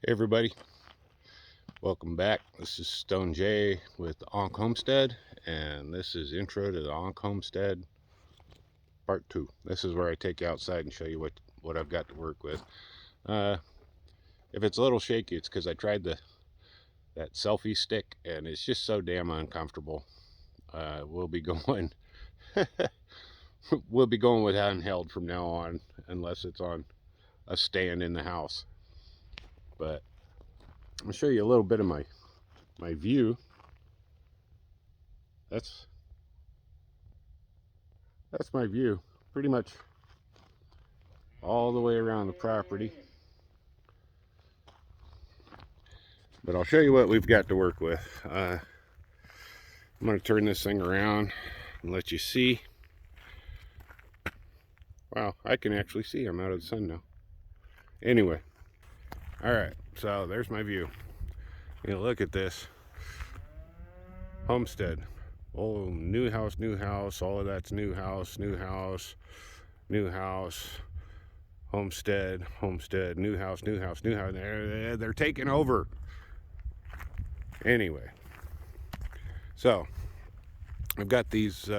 Hey everybody, welcome back. This is Stone J with Ankh Homestead, and this is intro to the Ankh Homestead part 2. This is where I take you outside and show you what I've got to work with. If it's a little shaky, it's because I tried that selfie stick, and it's just so damn uncomfortable. We'll be going we'll be going with handheld from now on, unless it's on a stand in the house. But I'll show you a little bit of my view. That's my view, pretty much all the way around the property. But I'll show you what we've got to work with. I'm going to turn this thing around and let you see. Wow, I can actually see. I'm out of the sun now. Anyway, all right, so there's my view. You know, look at this. Homestead. Oh, new house, all of that's new house, homestead, new house. They're taking over. Anyway, so I've got these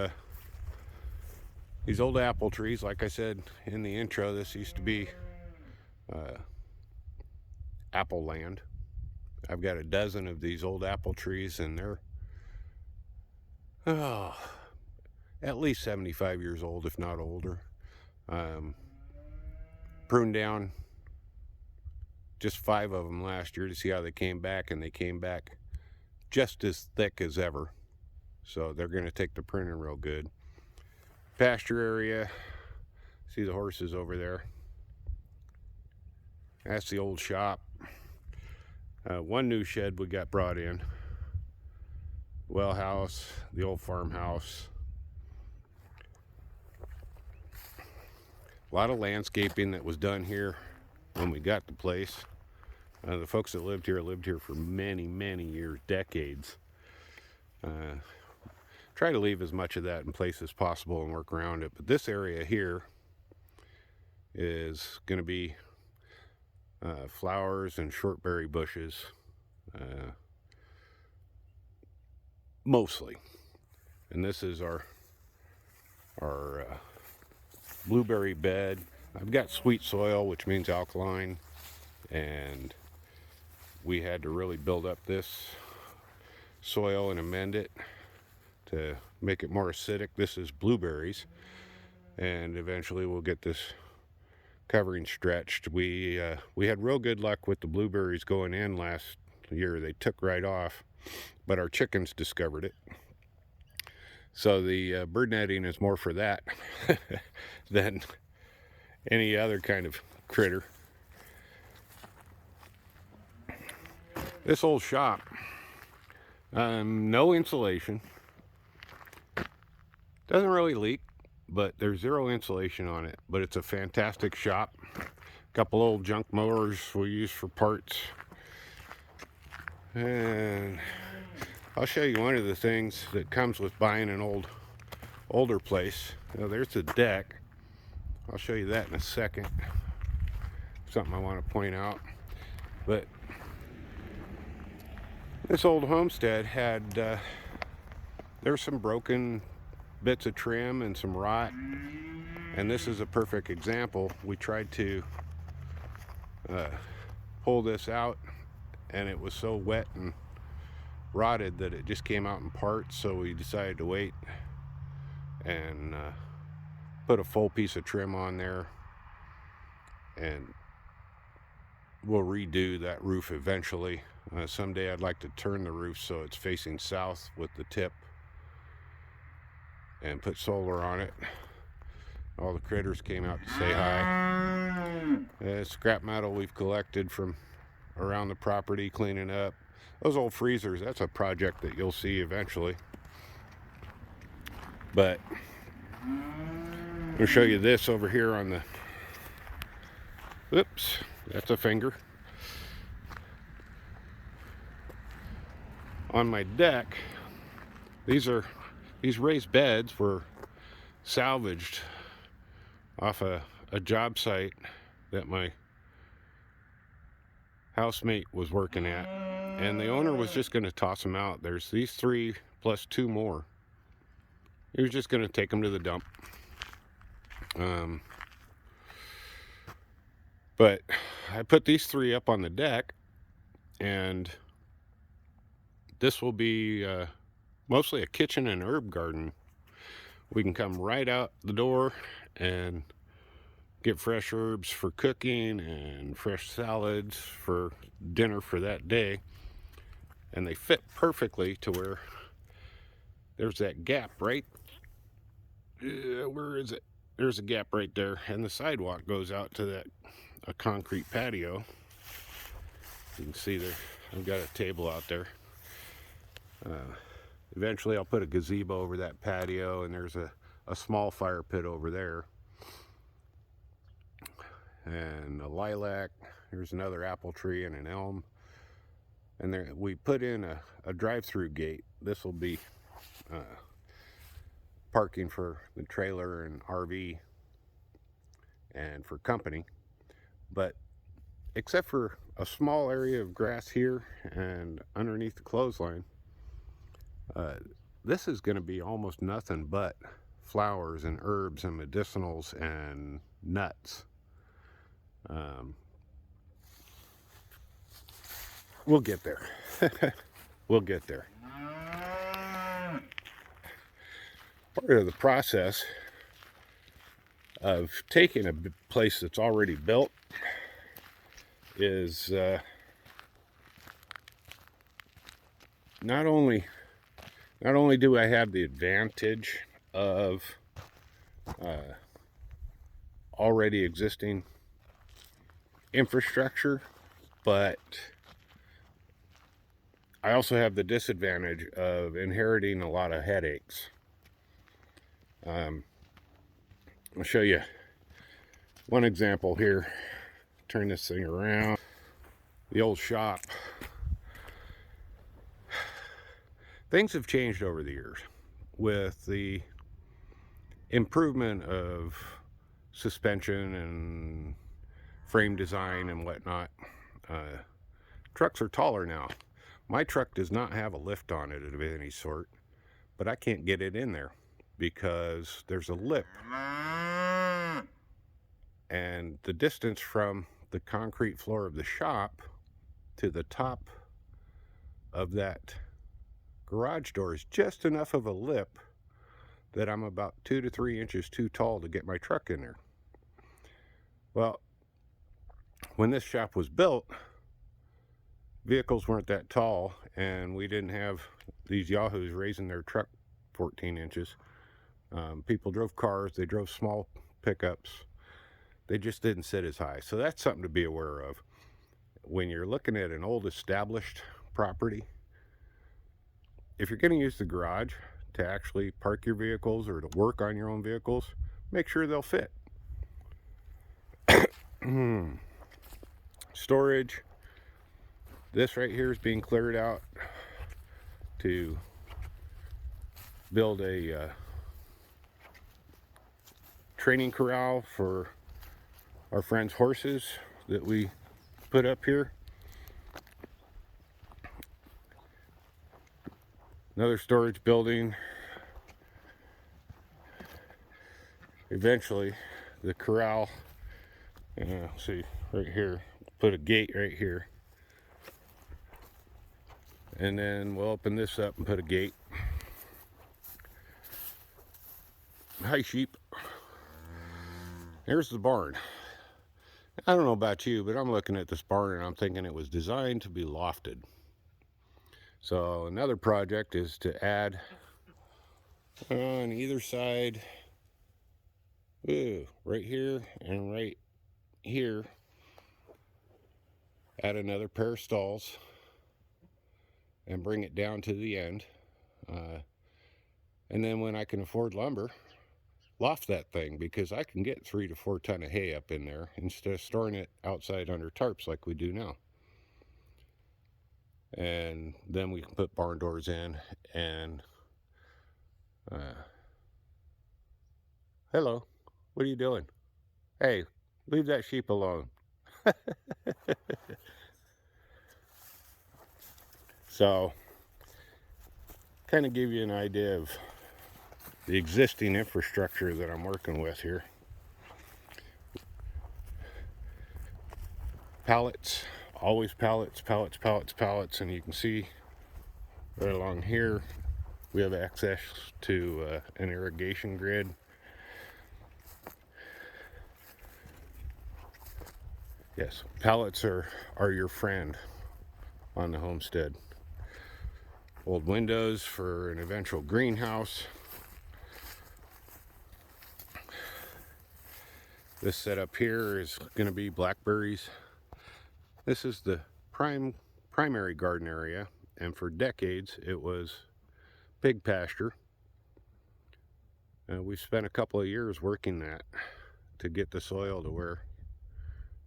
old apple trees. Like I said in the intro, this used to be apple land. I've got a dozen of these old apple trees, and they're at least 75 years old, if not older. Pruned down just 5 of them last year to see how they came back, and they came back just as thick as ever. So they're going to take the pruning real good. Pasture area. See the horses over there. That's the old shop. One new shed we got brought in. Well house, the old farmhouse. A lot of landscaping that was done here when we got the place. The folks that lived here for many, many years, decades. Try to leave as much of that in place as possible and work around it. But this area here is going to be flowers and shortberry bushes, mostly. And this is our blueberry bed. I've got sweet soil, which means alkaline, and we had to really build up this soil and amend it to make it more acidic. This is blueberries, and eventually we'll get this covering stretched. We had real good luck with the blueberries going in last year. They took right off, but our chickens discovered it. So the bird netting is more for that than any other kind of critter. This old shop, no insulation. Doesn't really leak, but there's zero insulation on it. But it's a fantastic shop. Couple old junk mowers we use for parts. And I'll show you one of the things that comes with buying an older place. Now, there's the deck. I'll show you that in a second. Something I want to point out. But this old homestead had, there's some broken bits of trim and some rot. And this is a perfect example. We tried to pull this out, and it was so wet and rotted that it just came out in parts. So we decided to wait and put a full piece of trim on there, and we'll redo that roof eventually. Someday I'd like to turn the roof so it's facing south with the tip and put solar on it. All the critters came out to say hi. Scrap metal we've collected from around the property, cleaning up. Those old freezers, that's a project that you'll see eventually. But I'll show you this over here on the, oops, that's a finger. On my deck, these raised beds were salvaged off a job site that my housemate was working at, and the owner was just going to toss them out. There's these 3 plus 2 more. He was just going to take them to the dump. But I put these 3 up on the deck, and this will be mostly a kitchen and herb garden. We can come right out the door and get fresh herbs for cooking and fresh salads for dinner for that day. And they fit perfectly to where there's that gap right, where is it? There's a gap right there, and the sidewalk goes out to a concrete patio. You can see there, I've got a table out there. Eventually I'll put a gazebo over that patio, and there's a small fire pit over there. And a lilac, there's another apple tree and an elm. And there we put in a drive-through gate. This will be parking for the trailer and RV and for company. But except for a small area of grass here and underneath the clothesline, this is going to be almost nothing but flowers and herbs and medicinals and nuts. We'll get there. We'll get there. Part of the process of taking a place that's already built is not only do I have the advantage of already existing infrastructure, but I also have the disadvantage of inheriting a lot of headaches. I'll show you one example here. Turn this thing around. The old shop. Things have changed over the years with the improvement of suspension and frame design and whatnot. Trucks are taller now. My truck does not have a lift on it of any sort, but I can't get it in there because there's a lip. And the distance from the concrete floor of the shop to the top of that garage door is just enough of a lip that I'm about 2 to 3 inches too tall to get my truck in there. Well, when this shop was built, vehicles weren't that tall, and we didn't have these yahoos raising their truck 14 inches. People drove cars, they drove small pickups. They just didn't sit as high. So that's something to be aware of. When you're looking at an old established property, if you're going to use the garage to actually park your vehicles or to work on your own vehicles, make sure they'll fit. Storage. This right here is being cleared out to build a training corral for our friends' horses that we put up here. Another storage building. Eventually, the corral, see right here, put a gate right here. And then we'll open this up and put a gate. Hi, sheep. Here's the barn. I don't know about you, but I'm looking at this barn and I'm thinking it was designed to be lofted. So another project is to add on either side, right here and right here, add another pair of stalls and bring it down to the end. And then when I can afford lumber, loft that thing, because I can get 3 to 4 ton of hay up in there instead of storing it outside under tarps like we do now. And then we can put barn doors in and hello, what are you doing? Hey, leave that sheep alone. So, kind of give you an idea of the existing infrastructure that I'm working with here. Pallets, always pallets, pallets, pallets, pallets, and you can see right along here we have access to an irrigation grid. Yes, pallets are your friend on the homestead. Old windows for an eventual greenhouse. This setup here is going to be blackberries. This is the primary garden area, and for decades it was pig pasture. We've spent a couple of years working that to get the soil to where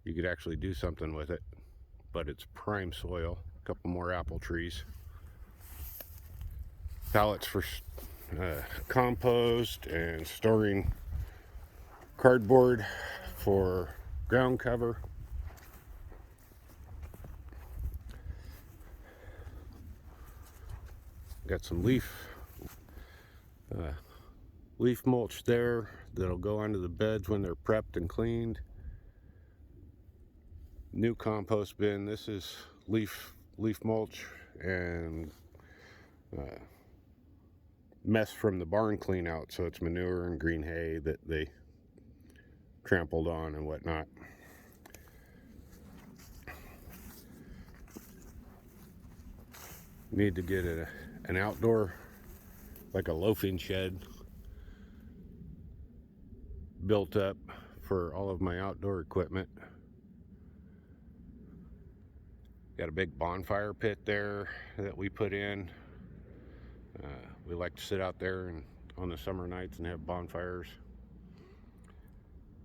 you could actually do something with it, but it's prime soil. A couple more apple trees. Pallets for compost and storing cardboard for ground cover. Got some leaf mulch there that'll go onto the beds when they're prepped and cleaned. New compost bin. This is leaf mulch and mess from the barn clean out, so it's manure and green hay that they trampled on and whatnot. Need to get an outdoor, like a loafing shed, built up for all of my outdoor equipment. Got a big bonfire pit there that we put in. We like to sit out there and on the summer nights and have bonfires.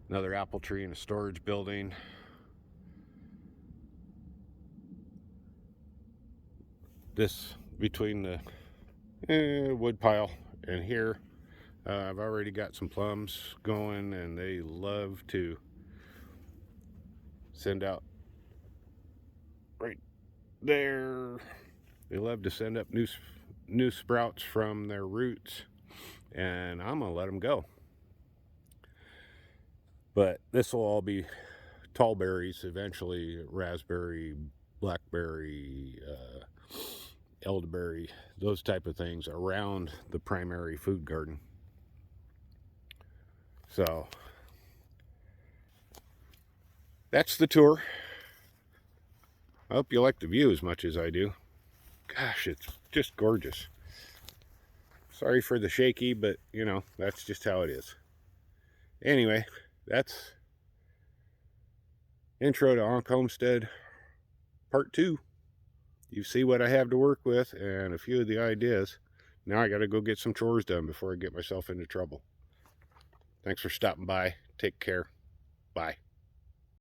Another apple tree in a storage building. This between the wood pile and here, I've already got some plums going, and they love to send out right there. They love to send up new sprouts from their roots, and I'm gonna let them go. But this will all be tall berries eventually: raspberry, blackberry, elderberry, those type of things around the primary food garden. So that's the tour. I hope you like the view as much as I do. Gosh, it's just gorgeous. Sorry for the shaky, but you know, that's just how it is. Anyway, that's intro to Ankh Homestead part 2. You see what I have to work with and a few of the ideas. Now I got to go get some chores done before I get myself into trouble. Thanks for stopping by. Take care. Bye.